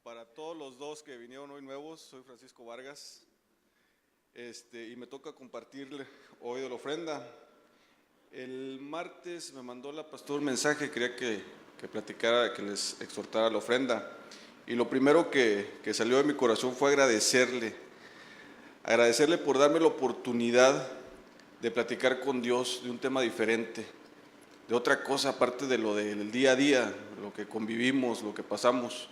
para todos los dos que vinieron hoy nuevos, soy Francisco Vargas, y me toca compartirle hoy de la ofrenda. El martes me mandó la pastora un mensaje, quería que platicara, que les exhortara la ofrenda, y lo primero que salió de mi corazón fue agradecerle por darme la oportunidad de platicar con Dios de un tema diferente, de otra cosa aparte de lo del día a día, lo que convivimos, lo que pasamos,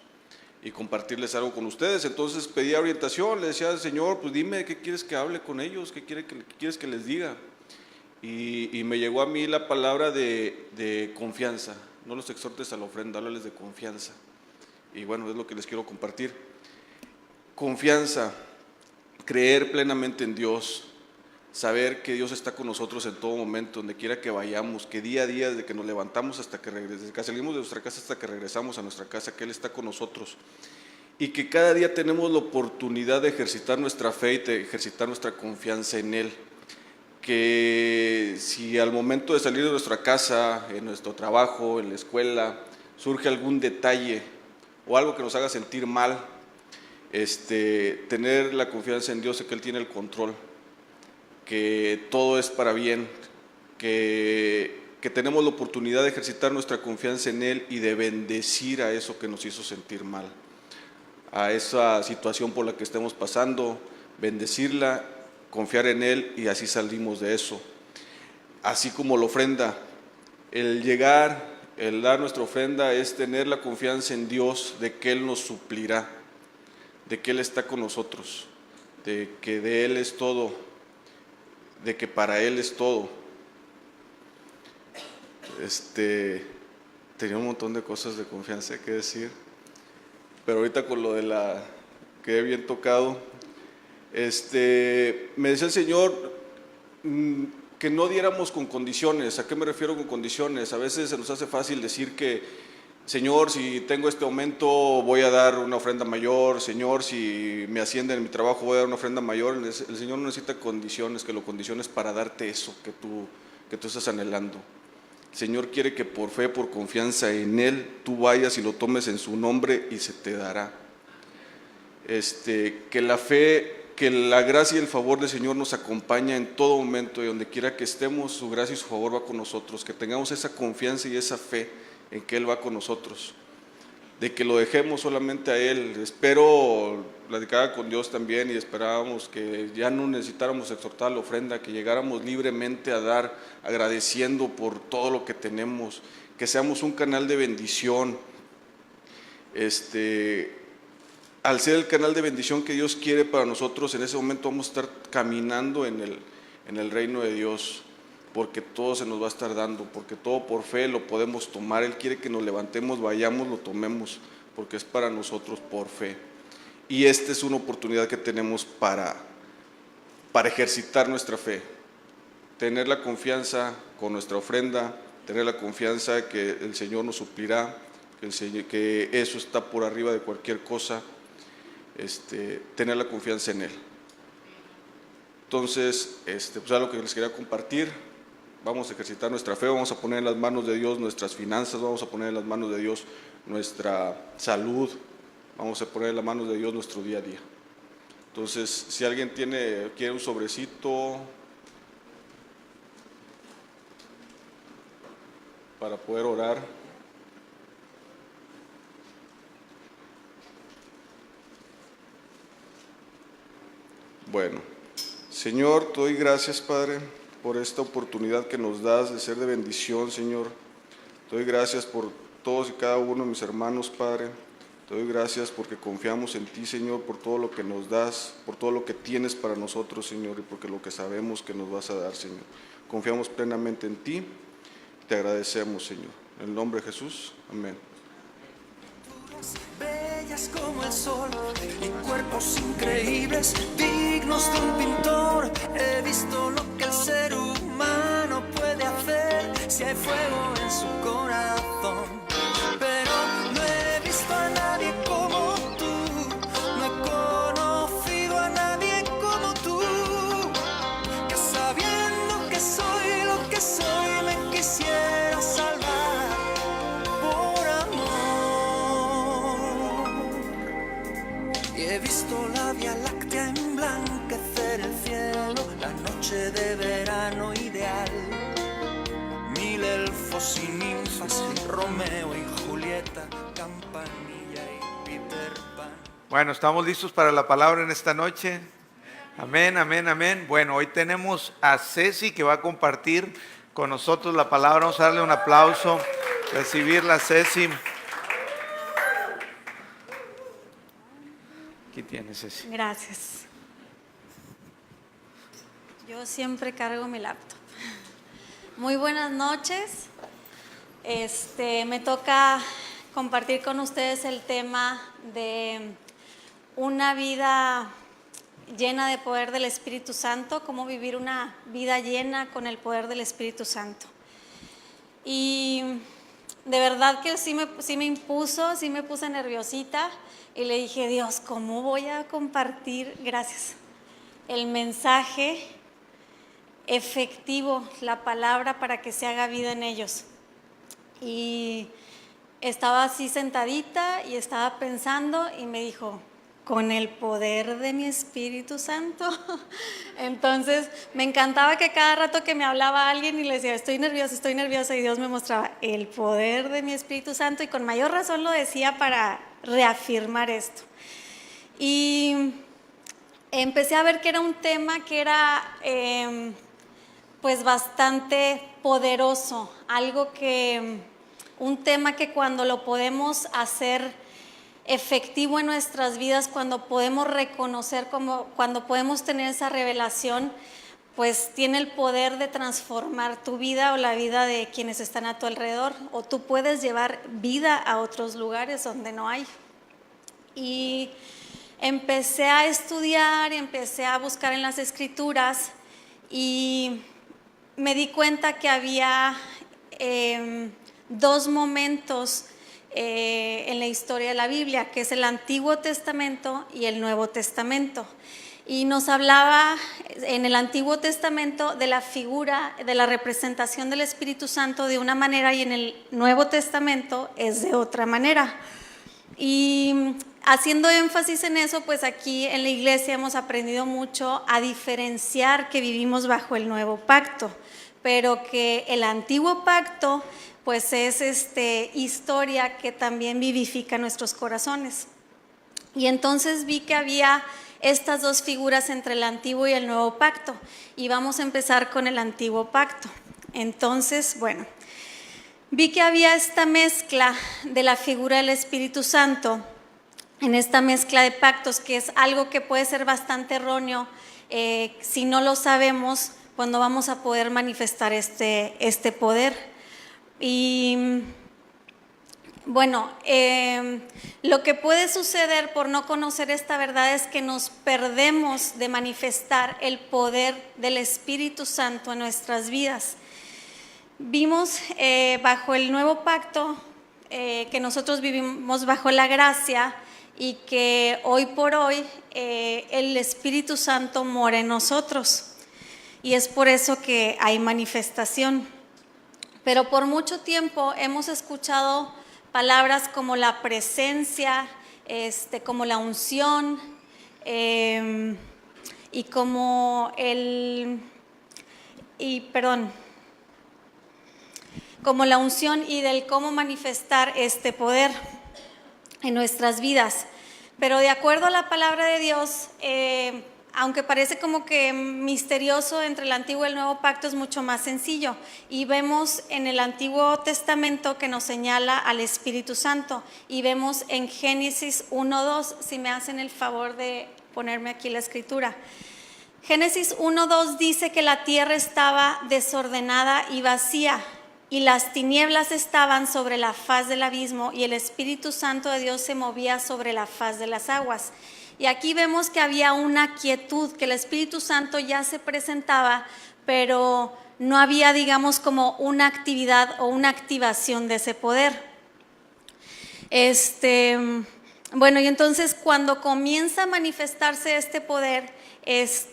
y compartirles algo con ustedes. Entonces pedía orientación, le decía al Señor, pues dime qué quieres que hable con ellos, qué quieres que les diga. Y me llegó a mí la palabra de confianza. No los exhortes a la ofrenda, háblales de confianza. Y bueno, es lo que les quiero compartir. Confianza, creer plenamente en Dios, saber que Dios está con nosotros en todo momento, donde quiera que vayamos, que día a día, desde que nos levantamos hasta que desde que salimos de nuestra casa hasta que regresamos a nuestra casa, que Él está con nosotros. Y que cada día tenemos la oportunidad de ejercitar nuestra fe y de ejercitar nuestra confianza en Él. Que si al momento de salir de nuestra casa, en nuestro trabajo, en la escuela, surge algún detalle o algo que nos haga sentir mal, tener la confianza en Dios de que Él tiene el control, que todo es para bien, que tenemos la oportunidad de ejercitar nuestra confianza en Él y de bendecir a eso que nos hizo sentir mal, a esa situación por la que estemos pasando, bendecirla, confiar en Él, y así salimos de eso. Así como la ofrenda, el dar nuestra ofrenda es tener la confianza en Dios de que Él nos suplirá, de que Él está con nosotros, de que de Él es todo, de que para Él es todo. Tenía un montón de cosas de confianza que decir, pero ahorita con lo de la que he bien tocado, me decía el Señor que no diéramos con condiciones. ¿A qué me refiero con condiciones? A veces se nos hace fácil decir que, Señor, si tengo este aumento voy a dar una ofrenda mayor, Señor, si me ascienden en mi trabajo voy a dar una ofrenda mayor. El Señor no necesita condiciones, que lo condiciones para darte eso que tú estás anhelando. El Señor quiere que por fe, por confianza en Él, tú vayas y lo tomes en su nombre y se te dará. Que la fe, que la gracia y el favor del Señor nos acompaña en todo momento, y donde quiera que estemos, su gracia y su favor va con nosotros, que tengamos esa confianza y esa fe en que Él va con nosotros, de que lo dejemos solamente a Él. Espero, platicaba con Dios también, y esperábamos que ya no necesitáramos exhortar la ofrenda, que llegáramos libremente a dar, agradeciendo por todo lo que tenemos, que seamos un canal de bendición, al ser el canal de bendición que Dios quiere para nosotros, en ese momento vamos a estar caminando en el reino de Dios, porque todo se nos va a estar dando, porque todo por fe lo podemos tomar. Él quiere que nos levantemos, vayamos, lo tomemos, porque es para nosotros por fe. Y esta es una oportunidad que tenemos para ejercitar nuestra fe, tener la confianza con nuestra ofrenda, tener la confianza que el Señor nos suplirá, que eso está por arriba de cualquier cosa. Tener la confianza en Él. Entonces, pues algo que les quería compartir. Vamos a ejercitar nuestra fe, vamos a poner en las manos de Dios nuestras finanzas, vamos a poner en las manos de Dios nuestra salud, vamos a poner en las manos de Dios nuestro día a día. Entonces, si alguien quiere un sobrecito para poder orar. Bueno, Señor, te doy gracias, Padre, por esta oportunidad que nos das de ser de bendición, Señor. Te doy gracias por todos y cada uno de mis hermanos, Padre. Te doy gracias porque confiamos en ti, Señor, por todo lo que nos das, por todo lo que tienes para nosotros, Señor, y porque lo que sabemos que nos vas a dar, Señor. Confiamos plenamente en ti, te agradecemos, Señor. En el nombre de Jesús, amén. Bellas como el sol y cuerpos increíbles, dignos de un pintor. He visto lo que el ser humano puede hacer si hay fuego en su corazón. Pero no he visto a nadie como tú, no he conocido a nadie como tú, que sabiendo que soy lo que soy me quisiera salvar por amor. y he visto la Vía Láctea emblanquecer el cielo, la noche de verano ideal. Mil elfos y ninfas, Romeo y Julieta, Campanilla y Peter Pan. Bueno, ¿estamos listos para la palabra en esta noche? Amén, amén, amén. Bueno, hoy tenemos a Ceci que va a compartir con nosotros la palabra. Vamos a darle un aplauso, recibirla, Ceci. Aquí tienes, Ceci. Gracias. Yo siempre cargo mi laptop. Muy buenas noches. Me toca compartir con ustedes el tema de una vida llena de poder del Espíritu Santo, cómo vivir una vida llena con el poder del Espíritu Santo. Y de verdad que sí me impuso, sí me puse nerviosita y le dije, Dios, ¿cómo voy a compartir, gracias, el mensaje efectivo, la palabra para que se haga vida en ellos? Y estaba así sentadita y estaba pensando y me dijo, con el poder de mi Espíritu Santo. Entonces me encantaba que cada rato que me hablaba alguien y le decía, estoy nerviosa, y Dios me mostraba el poder de mi Espíritu Santo, y con mayor razón lo decía para reafirmar esto. Y empecé a ver que era un tema que era pues bastante poderoso, un tema que cuando lo podemos hacer efectivo en nuestras vidas, cuando podemos reconocer, cuando podemos tener esa revelación, pues tiene el poder de transformar tu vida o la vida de quienes están a tu alrededor, o tú puedes llevar vida a otros lugares donde no hay. Y empecé a estudiar, empecé a buscar en las Escrituras y me di cuenta que había dos momentos en la historia de la Biblia, que es el Antiguo Testamento y el Nuevo Testamento. Y nos hablaba en el Antiguo Testamento de la figura, de la representación del Espíritu Santo de una manera, y en el Nuevo Testamento es de otra manera. Y haciendo énfasis en eso, pues aquí en la iglesia hemos aprendido mucho a diferenciar que vivimos bajo el Nuevo Pacto, pero que el Antiguo Pacto pues es historia que también vivifica nuestros corazones. Y entonces vi que había estas dos figuras entre el Antiguo y el Nuevo Pacto, y vamos a empezar con el Antiguo Pacto. Entonces, bueno, vi que había esta mezcla de la figura del Espíritu Santo, en esta mezcla de pactos, que es algo que puede ser bastante erróneo si no lo sabemos, cuando vamos a poder manifestar este poder. Y bueno, lo que puede suceder por no conocer esta verdad es que nos perdemos de manifestar el poder del Espíritu Santo en nuestras vidas. Vimos bajo el Nuevo Pacto que nosotros vivimos bajo la gracia, y que hoy por hoy el Espíritu Santo mora en nosotros, y es por eso que hay manifestación. Pero por mucho tiempo hemos escuchado palabras como la presencia, como la unción, como la unción y del cómo manifestar este poder en nuestras vidas. Pero de acuerdo a la palabra de Dios, aunque parece como que misterioso, entre el Antiguo y el Nuevo Pacto es mucho más sencillo. Y vemos en el Antiguo Testamento que nos señala al Espíritu Santo. Y vemos en Génesis 1:2, si me hacen el favor de ponerme aquí la escritura. Génesis 1:2 dice que la tierra estaba desordenada y vacía, y las tinieblas estaban sobre la faz del abismo, y el Espíritu Santo de Dios se movía sobre la faz de las aguas. Y aquí vemos que había una quietud, que el Espíritu Santo ya se presentaba, pero no había, digamos, como una actividad o una activación de ese poder. Bueno, y entonces cuando comienza a manifestarse este poder, es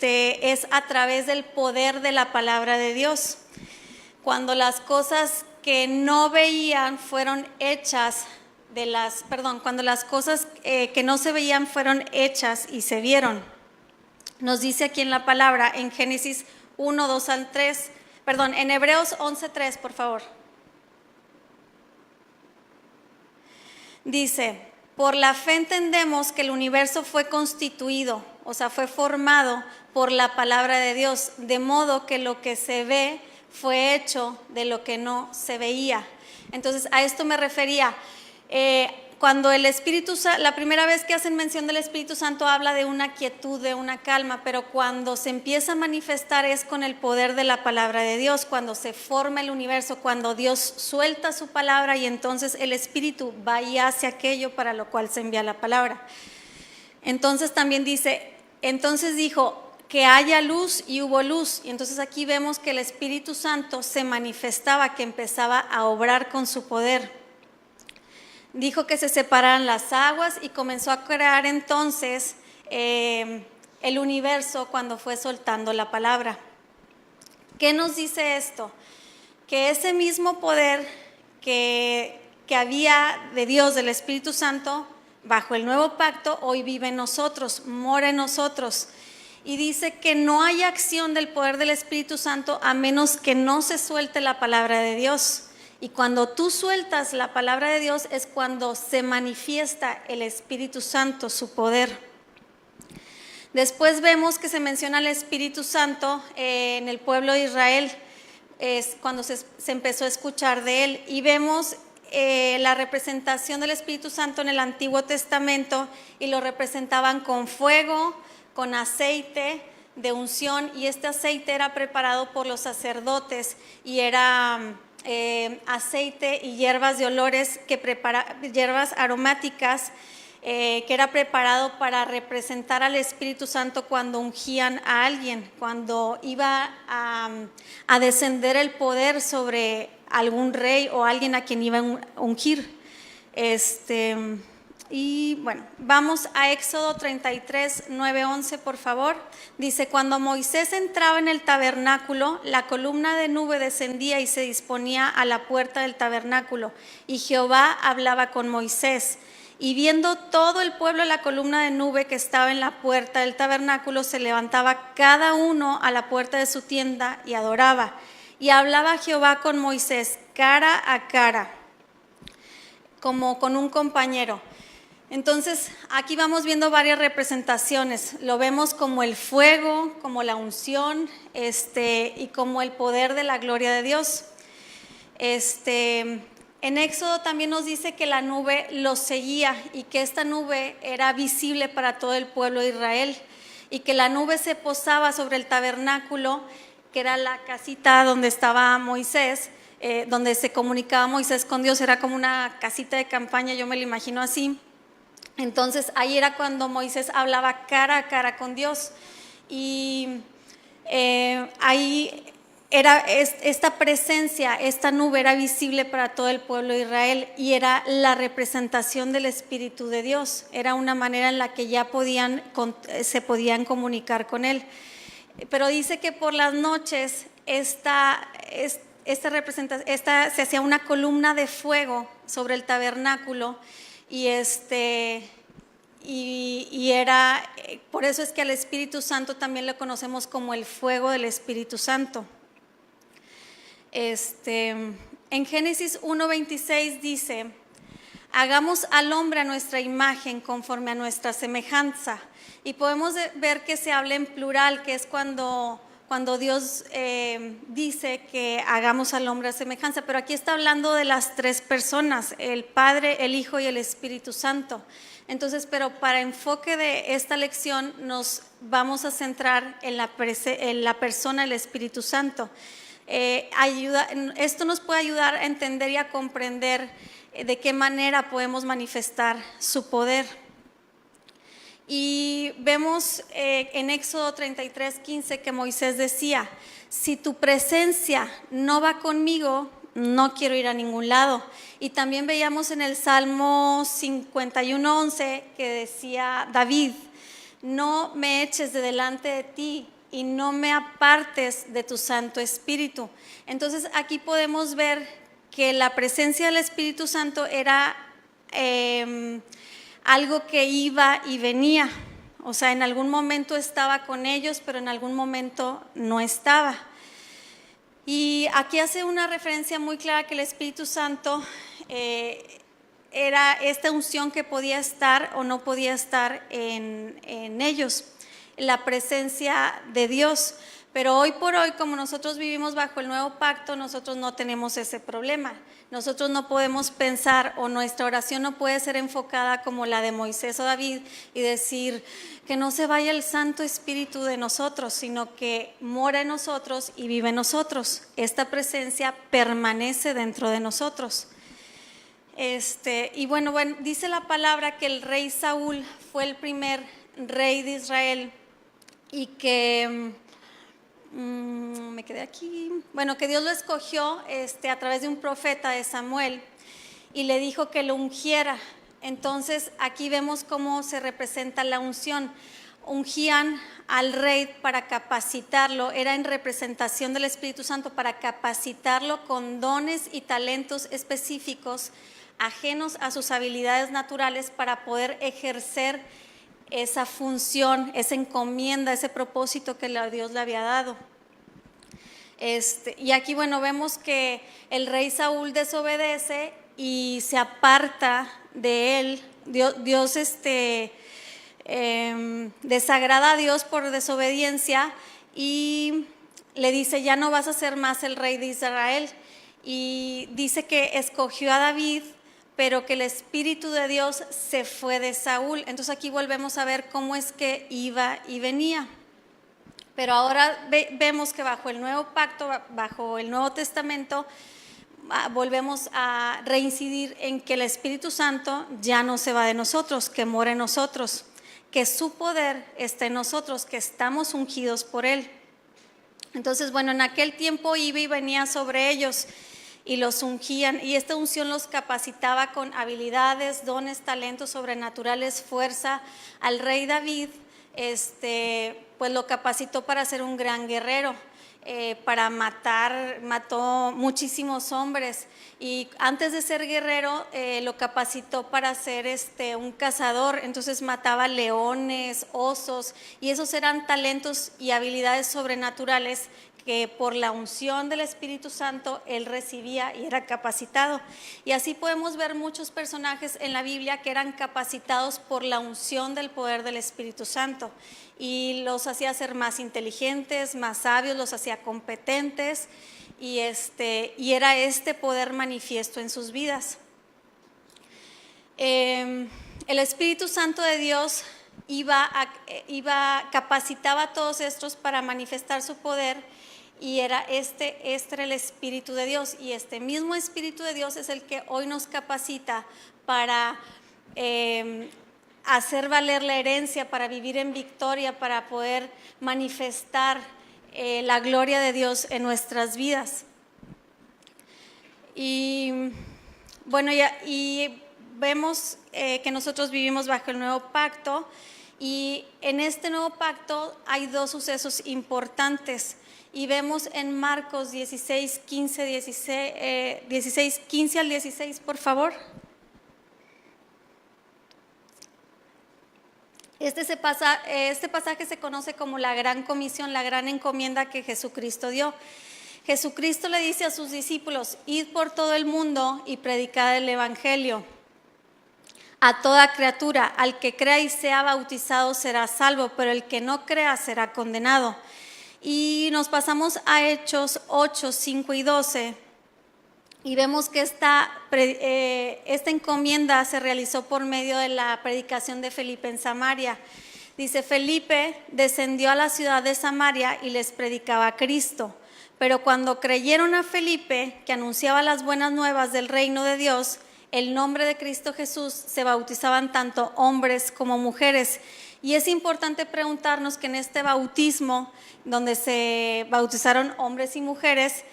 a través del poder de la palabra de Dios. Cuando las cosas que no veían fueron hechas cuando las cosas que no se veían fueron hechas y se vieron. Nos dice aquí en la palabra, en Génesis 1, 2 al 3, en Hebreos 11, 3, por favor. Dice, por la fe entendemos que el universo fue constituido, o sea, fue formado por la palabra de Dios, de modo que lo que se ve fue hecho de lo que no se veía. Entonces, a esto me refería. Cuando el Espíritu Santo, la primera vez que hacen mención del Espíritu Santo habla de una quietud, de una calma, pero cuando se empieza a manifestar es con el poder de la palabra de Dios, cuando se forma el universo, cuando Dios suelta su palabra y entonces el Espíritu va y hace aquello para lo cual se envía la palabra. Entonces también dice, entonces dijo que haya luz y hubo luz, y entonces aquí vemos que el Espíritu Santo se manifestaba, que empezaba a obrar con su poder. Dijo que se separaran las aguas y comenzó a crear entonces el universo cuando fue soltando la palabra. ¿Qué nos dice esto? Que ese mismo poder que había de Dios, del Espíritu Santo, bajo el nuevo pacto, hoy vive en nosotros, mora en nosotros. Y dice que no hay acción del poder del Espíritu Santo a menos que no se suelte la palabra de Dios. Y cuando tú sueltas la palabra de Dios es cuando se manifiesta el Espíritu Santo, su poder. Después vemos que se menciona el Espíritu Santo en el pueblo de Israel, es cuando se empezó a escuchar de él. Y vemos la representación del Espíritu Santo en el Antiguo Testamento y lo representaban con fuego, con aceite de unción, y este aceite era preparado por los sacerdotes y era aceite y hierbas de olores, hierbas aromáticas, que era preparado para representar al Espíritu Santo cuando ungían a alguien, cuando iba a descender el poder sobre algún rey o alguien a quien iba a ungir. Y bueno, vamos a Éxodo 33, 9, 11, por favor. Dice, cuando Moisés entraba en el tabernáculo, la columna de nube descendía y se disponía a la puerta del tabernáculo, y Jehová hablaba con Moisés. Y viendo todo el pueblo la columna de nube que estaba en la puerta del tabernáculo, se levantaba cada uno a la puerta de su tienda y adoraba. Y hablaba Jehová con Moisés cara a cara, como con un compañero. Entonces, aquí vamos viendo varias representaciones. Lo vemos como el fuego, como la unción, y como el poder de la gloria de Dios. En Éxodo también nos dice que la nube los seguía y que esta nube era visible para todo el pueblo de Israel, y que la nube se posaba sobre el tabernáculo, que era la casita donde estaba Moisés, donde se comunicaba Moisés con Dios. Era como una casita de campaña, yo me lo imagino así. Entonces ahí era cuando Moisés hablaba cara a cara con Dios, y ahí era esta presencia, esta nube era visible para todo el pueblo de Israel y era la representación del Espíritu de Dios. Era una manera en la que ya se podían comunicar con Él. Pero dice que por las noches se hacía una columna de fuego sobre el tabernáculo. Y era, por eso es que al Espíritu Santo también lo conocemos como el fuego del Espíritu Santo. En Génesis 1:26 dice, hagamos al hombre a nuestra imagen conforme a nuestra semejanza. Y podemos ver que se habla en plural, que es cuando Dios dice que hagamos al hombre a semejanza, pero aquí está hablando de las tres personas, el Padre, el Hijo y el Espíritu Santo. Entonces, pero para enfoque de esta lección nos vamos a centrar en la persona del Espíritu Santo. Esto nos puede ayudar a entender y a comprender de qué manera podemos manifestar su poder. Y vemos en Éxodo 33:15 que Moisés decía, si tu presencia no va conmigo, no quiero ir a ningún lado. Y también veíamos en el Salmo 51:11 que decía David, no me eches de delante de ti y no me apartes de tu Santo Espíritu. Entonces aquí podemos ver que la presencia del Espíritu Santo era algo que iba y venía. O sea, en algún momento estaba con ellos, pero en algún momento no estaba. Y aquí hace una referencia muy clara que el Espíritu Santo era esta unción que podía estar o no podía estar en ellos, la presencia de Dios. Pero hoy por hoy, como nosotros vivimos bajo el nuevo pacto, nosotros no tenemos ese problema. Nosotros no podemos pensar, o nuestra oración no puede ser enfocada como la de Moisés o David y decir que no se vaya el Santo Espíritu de nosotros, sino que mora en nosotros y vive en nosotros. Esta presencia permanece dentro de nosotros. Y bueno, dice la palabra que el rey Saúl fue el primer rey de Israel y que me quedé aquí. Bueno, que Dios lo escogió a través de un profeta de Samuel y le dijo que lo ungiera. Entonces aquí vemos cómo se representa la unción. Ungían al rey para capacitarlo, era en representación del Espíritu Santo para capacitarlo con dones y talentos específicos ajenos a sus habilidades naturales para poder ejercer esa función, esa encomienda, ese propósito que Dios le había dado. Y aquí, bueno, vemos que el rey Saúl desobedece y se aparta de él. Dios desagrada a Dios por desobediencia y le dice: ya no vas a ser más el rey de Israel. Y dice que escogió a David, pero que el Espíritu de Dios se fue de Saúl. Entonces aquí volvemos a ver cómo es que iba y venía. Pero ahora vemos que bajo el nuevo pacto, bajo el Nuevo Testamento, volvemos a reincidir en que el Espíritu Santo ya no se va de nosotros, que mora en nosotros, que su poder está en nosotros, que estamos ungidos por Él. Entonces, bueno, en aquel tiempo iba y venía sobre ellos y los ungían, y esta unción los capacitaba con habilidades, dones, talentos sobrenaturales, fuerza. Al rey David, pues lo capacitó para ser un gran guerrero, mató muchísimos hombres, y antes de ser guerrero lo capacitó para ser un cazador. Entonces mataba leones, osos, y esos eran talentos y habilidades sobrenaturales que por la unción del Espíritu Santo él recibía y era capacitado. Y así podemos ver muchos personajes en la Biblia que eran capacitados por la unción del poder del Espíritu Santo, y los hacía ser más inteligentes, más sabios, los hacía competentes, y era este poder manifiesto en sus vidas. El Espíritu Santo de Dios capacitaba a todos estos para manifestar su poder, y era era el Espíritu de Dios, y este mismo Espíritu de Dios es el que hoy nos capacita para hacer valer la herencia, para vivir en victoria, para poder manifestar la gloria de Dios en nuestras vidas. Y bueno, y vemos que nosotros vivimos bajo el nuevo pacto, y en este nuevo pacto hay dos sucesos importantes. Y vemos en Marcos 16, 15 al 16, por favor. Este pasaje se conoce como la gran comisión, la gran encomienda que Jesucristo dio. Jesucristo le dice a sus discípulos: id por todo el mundo y predicad el evangelio a toda criatura. Al que crea y sea bautizado será salvo, pero el que no crea será condenado. Y nos pasamos a Hechos 8, 5 y 12, y vemos que esta encomienda se realizó por medio de la predicación de Felipe en Samaria. Dice: Felipe descendió a la ciudad de Samaria y les predicaba a Cristo. Pero cuando creyeron a Felipe, que anunciaba las buenas nuevas del reino de Dios, el nombre de Cristo Jesús, se bautizaban tanto hombres como mujeres. Y es importante preguntarnos que en este bautismo, donde se bautizaron hombres y mujeres,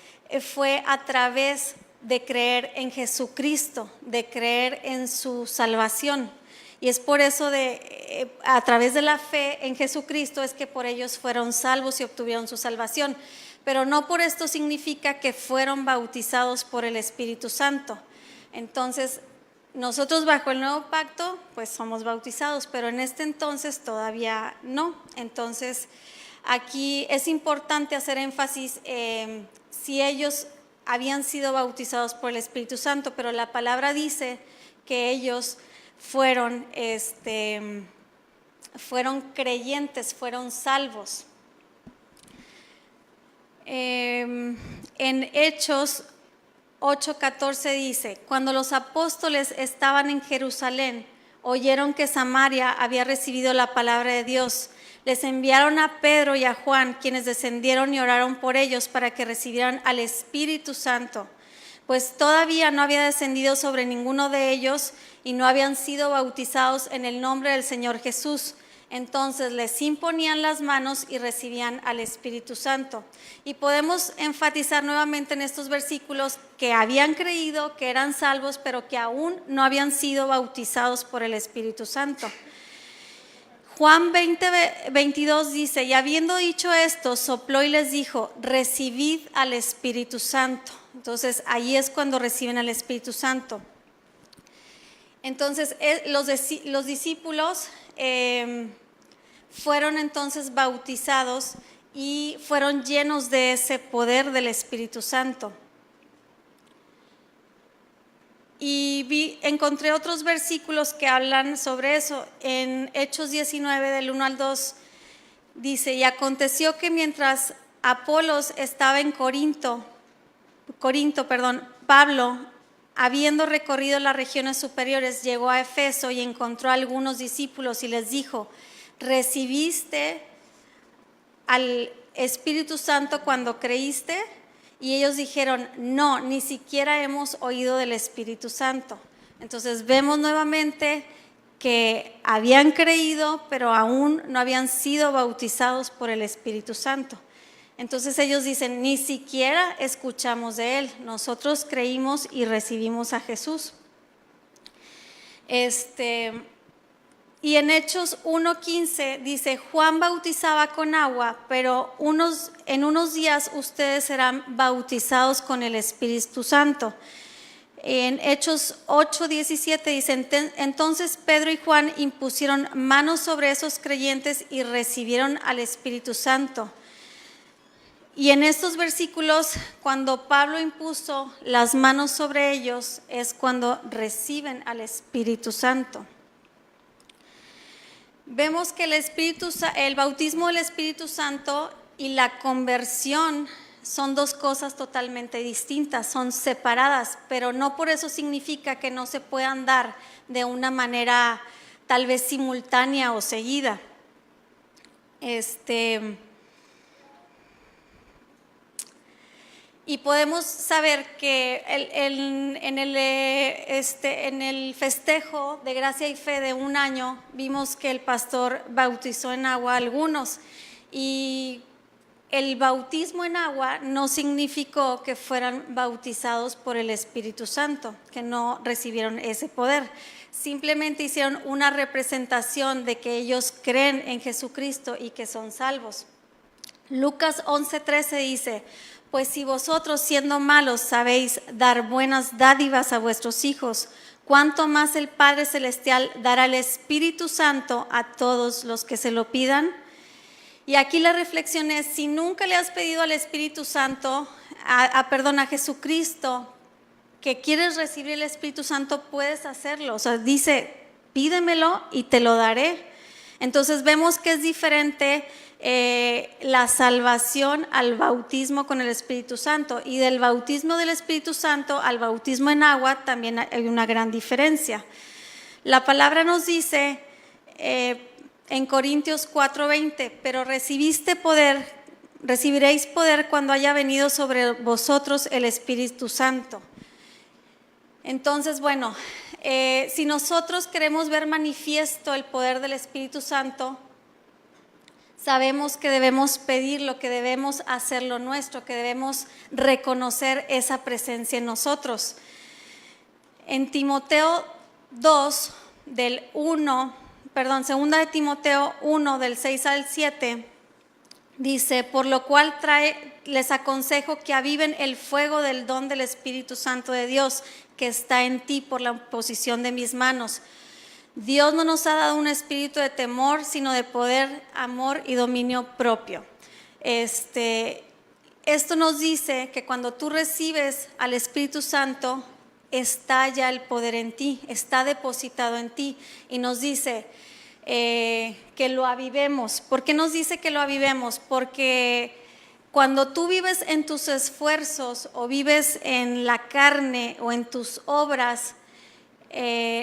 fue a través de creer en Jesucristo, de creer en su salvación. Y es por eso a través de la fe en Jesucristo es que por ellos fueron salvos y obtuvieron su salvación. Pero no por esto significa que fueron bautizados por el Espíritu Santo. Entonces, nosotros bajo el nuevo pacto pues somos bautizados, pero en este entonces todavía no. Entonces aquí es importante hacer énfasis si ellos habían sido bautizados por el Espíritu Santo, pero la palabra dice que ellos fueron creyentes, fueron salvos. En Hechos 8:14 dice: cuando los apóstoles estaban en Jerusalén, oyeron que Samaria había recibido la palabra de Dios. Les enviaron a Pedro y a Juan, quienes descendieron y oraron por ellos para que recibieran al Espíritu Santo, pues todavía no había descendido sobre ninguno de ellos y no habían sido bautizados en el nombre del Señor Jesús. Entonces les imponían las manos y recibían al Espíritu Santo. Y podemos enfatizar nuevamente en estos versículos que habían creído, que eran salvos, pero que aún no habían sido bautizados por el Espíritu Santo. Juan 20:22 dice: y habiendo dicho esto, sopló y les dijo: recibid al Espíritu Santo. Entonces ahí es cuando reciben al Espíritu Santo. Entonces los discípulos fueron entonces bautizados y fueron llenos de ese poder del Espíritu Santo. Y encontré otros versículos que hablan sobre eso. En Hechos 19, del 1 al 2, dice: y aconteció que mientras Apolos estaba en Corinto, Pablo, habiendo recorrido las regiones superiores, llegó a Efeso y encontró a algunos discípulos y les dijo: ¿recibiste al Espíritu Santo cuando creíste? Y ellos dijeron: no, ni siquiera hemos oído del Espíritu Santo. Entonces vemos nuevamente que habían creído, pero aún no habían sido bautizados por el Espíritu Santo. Entonces ellos dicen: ni siquiera escuchamos de Él, nosotros creímos y recibimos a Jesús. Y en Hechos 1:15 dice: Juan bautizaba con agua, pero en unos días ustedes serán bautizados con el Espíritu Santo. En Hechos 8:17 dice: entonces Pedro y Juan impusieron manos sobre esos creyentes y recibieron al Espíritu Santo. Y en estos versículos, cuando Pablo impuso las manos sobre ellos, es cuando reciben al Espíritu Santo. Vemos que el bautismo del Espíritu Santo y la conversión son dos cosas totalmente distintas, son separadas, pero no por eso significa que no se puedan dar de una manera tal vez simultánea o seguida. Y podemos saber que en el festejo de Gracia y Fe de un año vimos que el pastor bautizó en agua a algunos, y el bautismo en agua no significó que fueran bautizados por el Espíritu Santo, que no recibieron ese poder. Simplemente hicieron una representación de que ellos creen en Jesucristo y que son salvos. Lucas 11:13 dice: pues si vosotros, siendo malos, sabéis dar buenas dádivas a vuestros hijos, ¿cuánto más el Padre Celestial dará el Espíritu Santo a todos los que se lo pidan? Y aquí la reflexión es: si nunca le has pedido al Espíritu Santo, a Jesucristo, que quieres recibir el Espíritu Santo, puedes hacerlo. O sea, dice: pídemelo y te lo daré. Entonces vemos que es diferente la salvación al bautismo con el Espíritu Santo, y del bautismo del Espíritu Santo al bautismo en agua también hay una gran diferencia. La palabra nos dice en Corintios 4:20: pero recibiréis poder cuando haya venido sobre vosotros el Espíritu Santo. Entonces, bueno, si nosotros queremos ver manifiesto el poder del Espíritu Santo, sabemos que debemos pedirlo, que debemos hacerlo nuestro, que debemos reconocer esa presencia en nosotros. En Timoteo 2, segunda de Timoteo 1, del 6 al 7, Dice, por lo cual les aconsejo que aviven el fuego del don del Espíritu Santo de Dios que está en ti por la imposición de mis manos. Dios no nos ha dado un espíritu de temor, sino de poder, amor y dominio propio. Esto nos dice que cuando tú recibes al Espíritu Santo, está ya el poder en ti, está depositado en ti. Y nos dice que lo avivemos. ¿Por qué nos dice que lo avivemos? Porque cuando tú vives en tus esfuerzos o vives en la carne o en tus obras,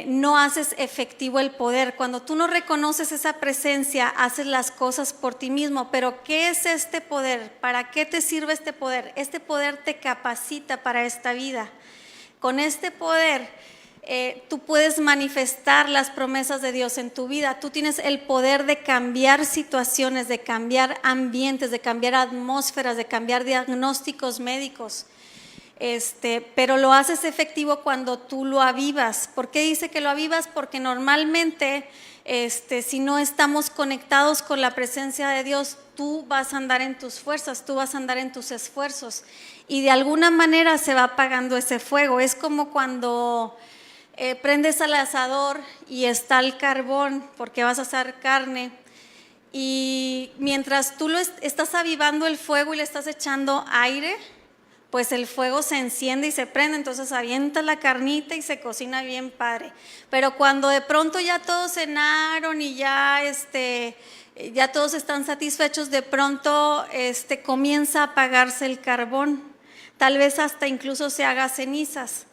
no haces efectivo el poder. Cuando tú no reconoces esa presencia, haces las cosas por ti mismo. Pero ¿qué es este poder? ¿Para qué te sirve este poder? Este poder te capacita para esta vida. Con este poder tú puedes manifestar las promesas de Dios en tu vida. Tú tienes el poder de cambiar situaciones, de cambiar ambientes, de cambiar atmósferas, de cambiar diagnósticos médicos. Pero lo haces efectivo cuando tú lo avivas. ¿Por qué dice que lo avivas? Porque normalmente si no estamos conectados con la presencia de Dios, tú vas a andar en tus fuerzas, tú vas a andar en tus esfuerzos y de alguna manera se va apagando ese fuego. Es como cuando prendes al asador y está el carbón porque vas a hacer carne, y mientras tú estás avivando el fuego y le estás echando aire, pues el fuego se enciende y se prende, entonces avienta la carnita y se cocina bien padre. Pero cuando de pronto ya todos cenaron y ya todos están satisfechos, de pronto comienza a apagarse el carbón, tal vez hasta incluso se haga cenizas,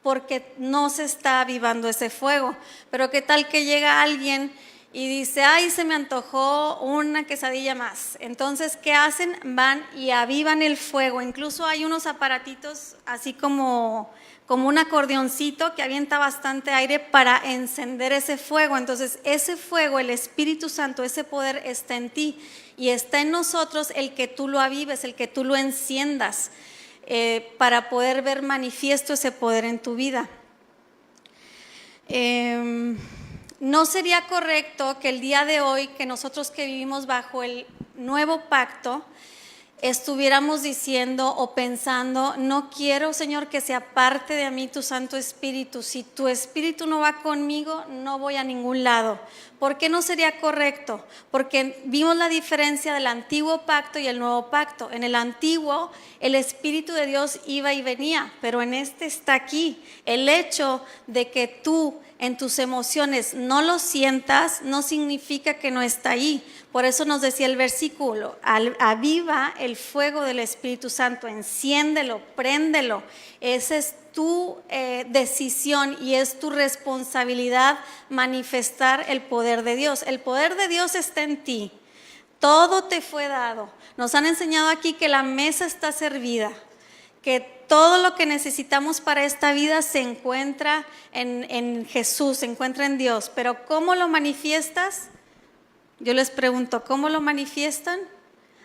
porque no se está avivando ese fuego. Pero qué tal que llega alguien y dice, ay, se me antojó una quesadilla más. Entonces, ¿qué hacen? Van y avivan el fuego. Incluso hay unos aparatitos así como un acordeoncito que avienta bastante aire para encender ese fuego. Entonces, ese fuego, el Espíritu Santo, ese poder está en ti y está en nosotros el que tú lo avives, el que tú lo enciendas, para poder ver manifiesto ese poder en tu vida. No sería correcto que el día de hoy, que nosotros que vivimos bajo el nuevo pacto, estuviéramos diciendo o pensando, no quiero, Señor, que se aparte de mí tu Santo Espíritu. Si tu Espíritu no va conmigo, no voy a ningún lado. ¿Por qué no sería correcto? Porque vimos la diferencia del antiguo pacto y el nuevo pacto. En el antiguo, el Espíritu de Dios iba y venía, pero en este está aquí. El hecho de que tú en tus emociones no lo sientas, no significa que no está ahí. Por eso nos decía el versículo, aviva el fuego del Espíritu Santo, enciéndelo, préndelo. Esa es tu decisión y es tu responsabilidad manifestar el poder de Dios. El poder de Dios está en ti, todo te fue dado. Nos han enseñado aquí que la mesa está servida, que todo lo que necesitamos para esta vida se encuentra en Jesús, se encuentra en Dios. Pero ¿cómo lo manifiestas? Yo les pregunto, ¿cómo lo manifiestan?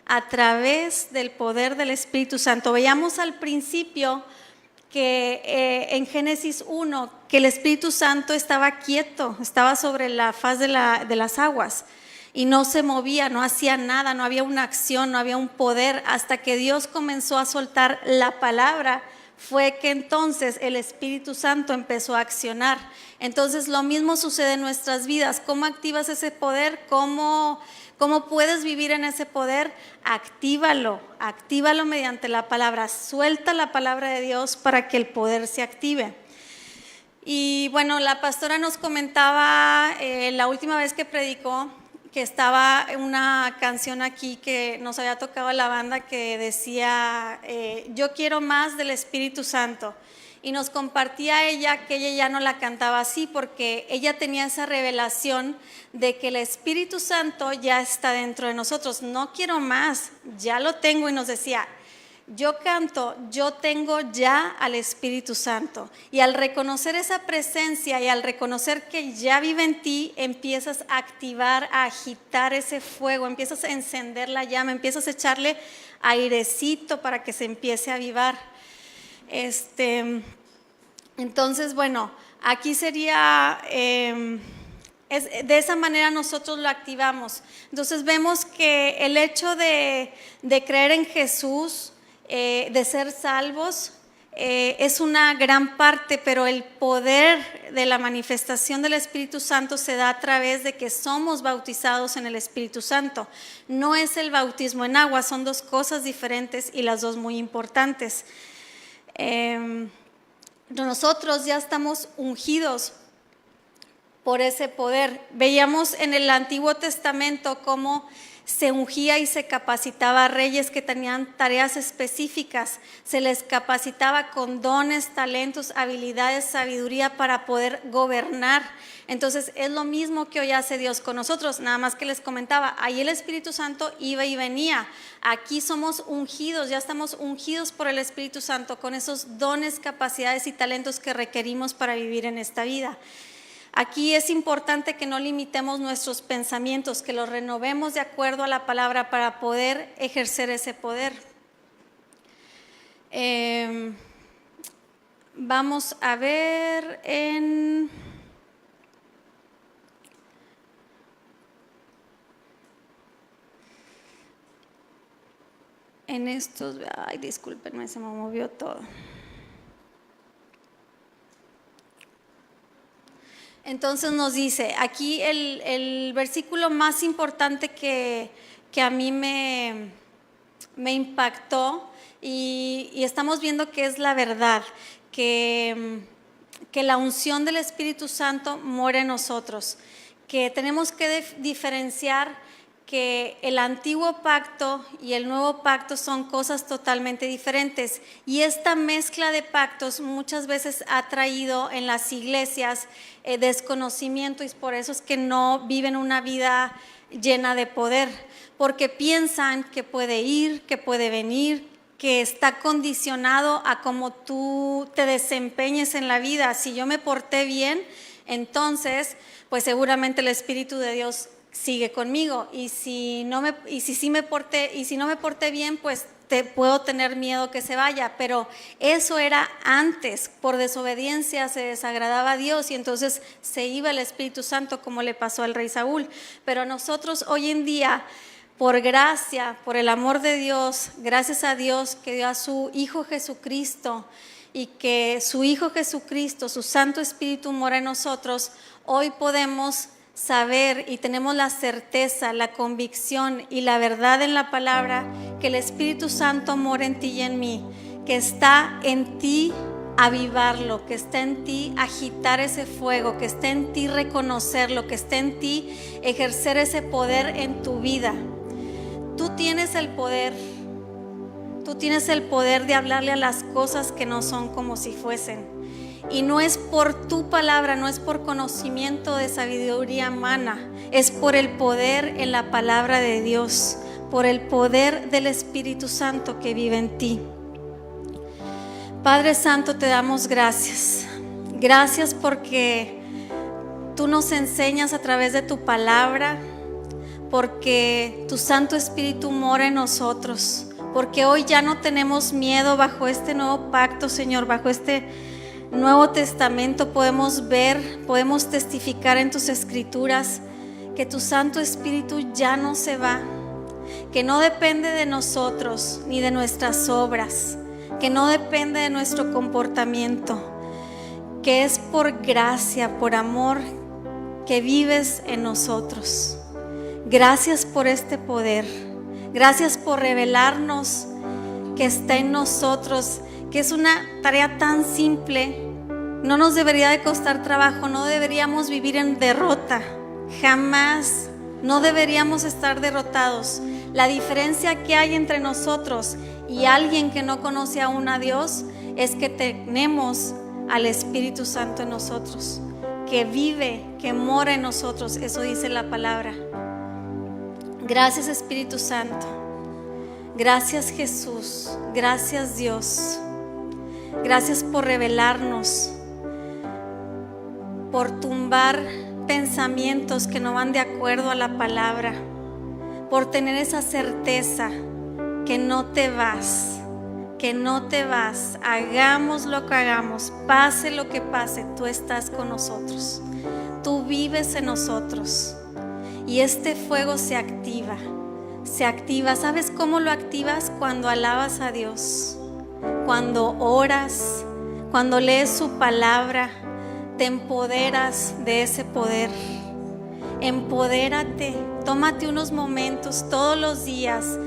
A través del poder del Espíritu Santo. Veíamos al principio que en Génesis 1, que el Espíritu Santo estaba quieto, estaba sobre la faz de las aguas y no se movía, no hacía nada, no había una acción, no había un poder. Hasta que Dios comenzó a soltar la palabra, fue que entonces el Espíritu Santo empezó a accionar. Entonces lo mismo sucede en nuestras vidas. ¿Cómo activas ese poder? ¿Cómo puedes vivir en ese poder? Actívalo mediante la palabra. Suelta la palabra de Dios para que el poder se active. Y bueno, la pastora nos comentaba la última vez que predicó, que estaba una canción aquí que nos había tocado la banda que decía, yo quiero más del Espíritu Santo. Y nos compartía ella que ella ya no la cantaba así porque ella tenía esa revelación de que el Espíritu Santo ya está dentro de nosotros. No quiero más, ya lo tengo. Y nos decía, yo canto, yo tengo ya al Espíritu Santo. Y al reconocer esa presencia y al reconocer que ya vive en ti, empiezas a activar, a agitar ese fuego, empiezas a encender la llama, empiezas a echarle airecito para que se empiece a avivar. Entonces, bueno, aquí sería de esa manera nosotros lo activamos. Entonces vemos que el hecho de creer en Jesús, de ser salvos, es una gran parte, pero el poder de la manifestación del Espíritu Santo se da a través de que somos bautizados en el Espíritu Santo. No es el bautismo en agua, son dos cosas diferentes y las dos muy importantes. Nosotros ya estamos ungidos por ese poder. Veíamos en el Antiguo Testamento cómo se ungía y se capacitaba a reyes que tenían tareas específicas, se les capacitaba con dones, talentos, habilidades, sabiduría para poder gobernar. Entonces es lo mismo que hoy hace Dios con nosotros, nada más que les comentaba, ahí el Espíritu Santo iba y venía, aquí somos ungidos, ya estamos ungidos por el Espíritu Santo con esos dones, capacidades y talentos que requerimos para vivir en esta vida. Aquí es importante que no limitemos nuestros pensamientos, que los renovemos de acuerdo a la palabra para poder ejercer ese poder. Vamos a ver en estos, ay, discúlpenme, se me movió todo. Entonces nos dice, aquí el versículo más importante que a mí me impactó y estamos viendo que es la verdad, que la unción del Espíritu Santo mora en nosotros, que tenemos que diferenciar que el antiguo pacto y el nuevo pacto son cosas totalmente diferentes, y esta mezcla de pactos muchas veces ha traído en las iglesias desconocimiento, y por eso es que no viven una vida llena de poder, porque piensan que puede ir, que puede venir, que está condicionado a cómo tú te desempeñes en la vida. Si yo me porté bien, entonces pues seguramente el Espíritu de Dios sigue conmigo, y si no me porté bien, pues puedo tener miedo que se vaya. Pero eso era antes, por desobediencia se desagradaba a Dios y entonces se iba el Espíritu Santo, como le pasó al rey Saúl. Pero nosotros hoy en día, por gracia, por el amor de Dios, gracias a Dios que dio a su Hijo Jesucristo, y que su Hijo Jesucristo, su Santo Espíritu mora en nosotros, hoy podemos saber y tenemos la certeza, la convicción y la verdad en la palabra que el Espíritu Santo mora en ti y en mí, que está en ti avivarlo, que está en ti agitar ese fuego, que está en ti reconocerlo, que está en ti ejercer ese poder en tu vida. Tú tienes el poder de hablarle a las cosas que no son como si fuesen. Y no es por tu palabra, no es por conocimiento de sabiduría humana, es por el poder en la palabra de Dios, por el poder del Espíritu Santo que vive en ti. Padre Santo, te damos gracias. Gracias porque tú nos enseñas a través de tu palabra, porque tu Santo Espíritu mora en nosotros, porque hoy ya no tenemos miedo bajo este nuevo pacto, Señor, bajo este Nuevo Testamento. Podemos ver, podemos testificar en tus escrituras que tu Santo Espíritu ya no se va, que no depende de nosotros ni de nuestras obras, que no depende de nuestro comportamiento, que es por gracia, por amor que vives en nosotros. Gracias por este poder, gracias por revelarnos que está en nosotros, que es una tarea tan simple. No nos debería de costar trabajo, no deberíamos vivir en derrota, jamás, no deberíamos estar derrotados. La diferencia que hay entre nosotros y alguien que no conoce aún a Dios es que tenemos al Espíritu Santo en nosotros, que vive, que mora en nosotros. Eso dice la palabra. Gracias, Espíritu Santo. Gracias, Jesús. Gracias, Dios. Gracias por revelarnos, por tumbar pensamientos que no van de acuerdo a la palabra, por tener esa certeza que no te vas, hagamos lo que hagamos, pase lo que pase, tú estás con nosotros. tú vives en nosotros y este fuego se activa. Se activa. ¿Sabes cómo lo activas? Cuando alabas a Dios, cuando oras, cuando lees su palabra, te empoderas de ese poder. Empodérate, tómate unos momentos todos los días,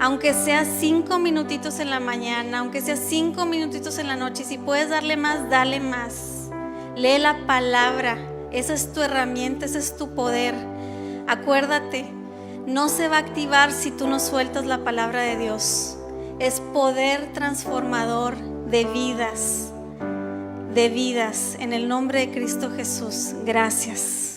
aunque sea 5 minutitos en la mañana, aunque sea 5 minutitos en la noche. Si puedes darle más, dale más. Lee la palabra, esa es tu herramienta, ese es tu poder. Acuérdate, no se va a activar si tú no sueltas la palabra de Dios. Es poder transformador de vidas, en el nombre de Cristo Jesús. Gracias.